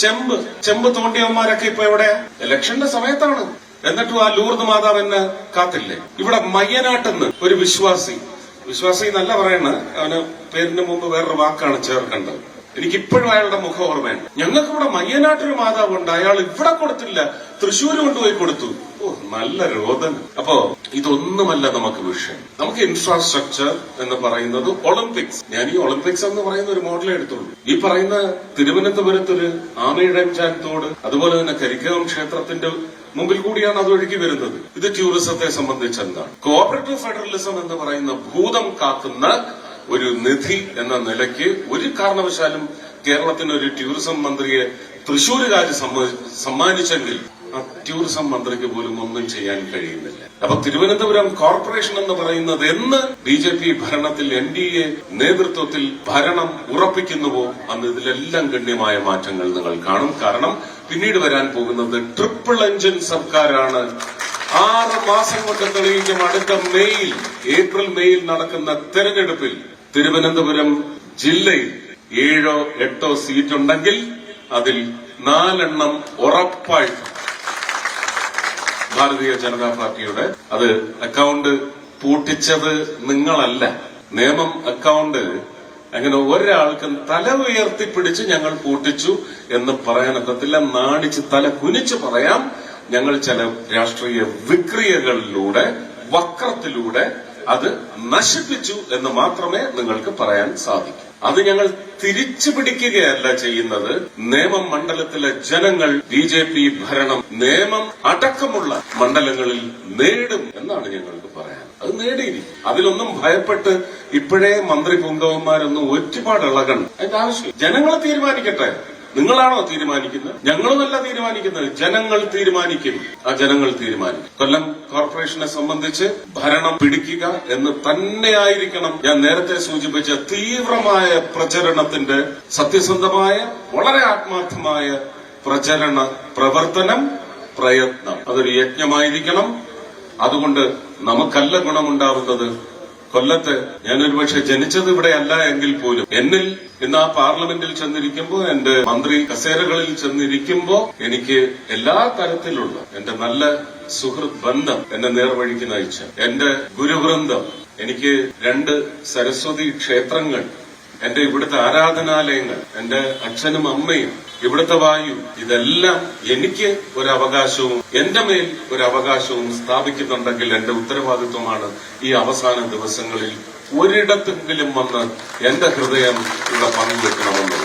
ചെമ്പ് തോണ്ടിയവന്മാരൊക്കെ ഇപ്പൊ എവിടെ? ഇലക്ഷന്റെ സമയത്താണ്. എന്നിട്ടും ആ ലൂർദ് മാതാവ് എന്നെ കാത്തില്ലേ? ഇവിടെ മയ്യനാട്ടെന്ന് ഒരു വിശ്വാസി എന്നല്ല പറയണ, അവന് പേരിന് മുമ്പ് വേറൊരു വാക്കാണ് ചേർക്കേണ്ടത്. എനിക്കിപ്പോഴും അയാളുടെ മുഖം ഓർമ്മയാണ്. ഞങ്ങൾക്ക് ഇവിടെ മയ്യനാട്ടൊരു മാതാവുണ്ട്, അയാൾ ഇവിടെ കൊടുത്തില്ല, തൃശ്ശൂര് കൊണ്ടുപോയി കൊടുത്തു. ഓ, നല്ല രോദനം. അപ്പോ ഇതൊന്നുമല്ല നമുക്ക് വിഷയം. നമുക്ക് ഇൻഫ്രാസ്ട്രക്ചർ എന്ന് പറയുന്നത് ഒളിമ്പിക്സ്. ഞാൻ ഈ ഒളിമ്പിക്സ് എന്ന് പറയുന്ന ഒരു മോഡലേ എടുത്തുള്ളൂ. ഈ പറയുന്ന തിരുവനന്തപുരത്തൊരു ആമയിഴഞ്ചാൻ തോട്, അതുപോലെ തന്നെ കരിക്കകം ക്ഷേത്രത്തിന്റെ മുമ്പിൽ കൂടിയാണ് അത് ഒഴുകി വരുന്നത്. ഇത് ടൂറിസത്തെ സംബന്ധിച്ച് എന്താണ്? കോഓപ്പറേറ്റീവ് ഫെഡറലിസം എന്ന് പറയുന്ന ഭൂതം കാക്കുന്ന ഒരു നിധി എന്ന നിലയ്ക്ക് ഒരു കാരണവശാലും കേരളത്തിന് ഒരു ടൂറിസം മന്ത്രിയെ തൃശ്ശൂരുകാര് സമ്മാനിച്ചെങ്കിൽ ആ ടൂറിസം മന്ത്രിക്ക് പോലും ഒന്നും ചെയ്യാൻ കഴിയുന്നില്ല. അപ്പൊ തിരുവനന്തപുരം കോർപ്പറേഷൻ എന്ന് പറയുന്നത് എന്ന് BJP ഭരണത്തിൽ NDA നേതൃത്വത്തിൽ ഭരണം ഉറപ്പിക്കുന്നുവോ അന്ന് ഇതിലെല്ലാം ഗണ്യമായ മാറ്റങ്ങൾ നിങ്ങൾ കാണും. കാരണം പിന്നീട് വരാൻ പോകുന്നത് ട്രിപ്പിൾ എഞ്ചിൻ സർക്കാരാണ്. 6 മാസം കൊണ്ട് തെളിയിക്കും. അടുത്ത ഏപ്രിൽ മെയിൽ നടക്കുന്ന തെരഞ്ഞെടുപ്പിൽ തിരുവനന്തപുരം ജില്ലയിൽ 7 or 8 സീറ്റുണ്ടെങ്കിൽ അതിൽ 4 ഉറപ്പായി ഭാരതീയ ജനതാ പാർട്ടിയുടെ. അത് അക്കൗണ്ട് പൂട്ടിച്ചത് നിങ്ങളല്ല. നിയമം അക്കൗണ്ട് അങ്ങനെ ഒരാൾക്കും തല ഉയർത്തിപ്പിടിച്ച് ഞങ്ങൾ പൂട്ടിച്ചു എന്ന് പറയാനൊക്കത്തില്ല. നാണിച്ച് തല കുനിച്ച് പറയാം, ഞങ്ങൾ ചില രാഷ്ട്രീയ വിക്രിയകളിലൂടെ വക്രത്തിലൂടെ അത് നശിപ്പിച്ചു എന്ന് മാത്രമേ നിങ്ങൾക്ക് പറയാൻ സാധിക്കൂ. അത് ഞങ്ങൾ തിരിച്ചു പിടിക്കുകയല്ല ചെയ്യുന്നത്. നേമം മണ്ഡലത്തിലെ ജനങ്ങൾ BJP ഭരണം നേമം അടക്കമുള്ള മണ്ഡലങ്ങളിൽ നേടും എന്നാണ് ഞങ്ങൾക്ക് പറയാൻ. അത് നേടിയിരിക്കും. അതിലൊന്നും ഭയപ്പെട്ട് ഇപ്പോഴേ മന്ത്രി പുങ്കവന്മാരൊന്നും ഒരുപാട് ഇളകണം. അതിന്റെ ആവശ്യം ജനങ്ങൾ തീരുമാനിക്കട്ടെ. നിങ്ങളാണോ തീരുമാനിക്കുന്നത്? ഞങ്ങളുമല്ല തീരുമാനിക്കുന്നത്, ജനങ്ങൾ തീരുമാനിക്കും. ആ ജനങ്ങൾ തീരുമാനിക്കും. കൊല്ലം കോർപ്പറേഷനെ സംബന്ധിച്ച് ഭരണം പിടിക്കുക എന്ന് തന്നെയായിരിക്കണം ഞാൻ നേരത്തെ സൂചിപ്പിച്ച തീവ്രമായ പ്രചരണത്തിന്റെ സത്യസന്ധമായ വളരെ ആത്മാർത്ഥമായ പ്രചരണ പ്രയത്നം അതൊരു യജ്ഞമായിരിക്കണം. അതുകൊണ്ട് നമുക്കല്ല ഗുണമുണ്ടാവുന്നത്. കൊല്ലത്ത് ഞാനൊരു പക്ഷെ ജനിച്ചത് ഇവിടെ അല്ല എങ്കിൽ പോലും എന്നിൽ ഇന്ന് ആ പാർലമെന്റിൽ ചെന്നിരിക്കുമ്പോ, എന്റെ മന്ത്രി കസേരകളിൽ ചെന്നിരിക്കുമ്പോ എനിക്ക് എല്ലാ തരത്തിലുള്ള എന്റെ നല്ല സുഹൃത്ത് ബന്ധം എന്നെ നേർവഴിക്ക് നയിച്ച എന്റെ ഗുരുവൃന്ദം, എനിക്ക് 2 സരസ്വതി ക്ഷേത്രങ്ങൾ, എന്റെ ഇവിടുത്തെ ആരാധനാലയങ്ങൾ, എന്റെ അച്ഛനും അമ്മയും, ഇവിടുത്തെ വായു, ഇതെല്ലാം എനിക്ക് ഒരവകാശവും എന്റെ മേൽ ഒരവകാശവും സ്ഥാപിക്കുന്നുണ്ടെങ്കിൽ എന്റെ ഉത്തരവാദിത്വമാണ് ഈ അവസാന ദിവസങ്ങളിൽ ഒരിടത്തെങ്കിലും വന്ന് എന്റെ ഹൃദയം ഇവിടെ പങ്കുവെക്കണമെന്ന്.